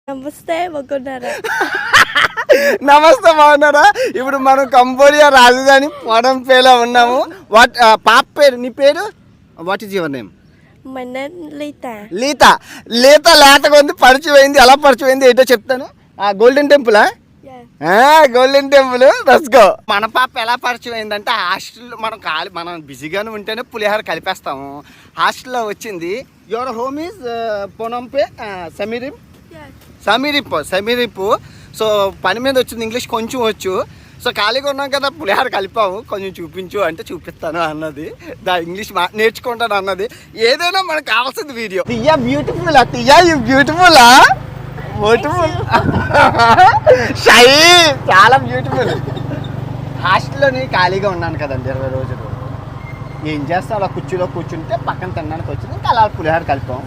నమస్తే బాగున్నారా? నమస్తే బాగున్నారా? ఇప్పుడు మనం కంబోడియా రాజధాని పొడంపేలో ఉన్నాము. వాట్ పాప పేరు, నీ పేరు? What is your name? My name Leetha. Leetha. లేతగా ఉంది, పరిచయం అయింది. ఎలా పరిచయం అయింది ఏంటో చెప్తాను. గోల్డెన్ టెంపులా? Golden temple. Let's go. మన పాప ఎలా పరిచయం అయిందంటే హాస్టల్లో మనం బిజీగానే ఉంటేనే పులిహార కలిపేస్తాము. హాస్టల్లో వచ్చింది. యువర్ హోమ్ ఈజ్ పొనంపే సమీరిప్పు. సో పని మీద వచ్చింది, ఇంగ్లీష్ కొంచెం వచ్చు. సో ఖాళీగా ఉన్నాం కదా, పులిహార కలిపాము, కొంచెం చూపించు అంటే చూపిస్తాను అన్నది. ఇంగ్లీష్ నేర్చుకుంటాను అన్నది. ఏదైనా మనకు కావాల్సింది వీడియో. తియ్యా బ్యూటిఫుల్, తియ్యా యూ బ్యూటిఫుల్. షై చాలా బ్యూటిఫుల్. హాస్టల్లోని ఖాళీగా ఉన్నాను కదండి 20 రోజులు. ఏం చేస్తాం, అలా కుర్చీలో కూర్చుంటే పక్కన తినడానికి వచ్చింది. ఇంకా అలా పులిహార కలిపాం.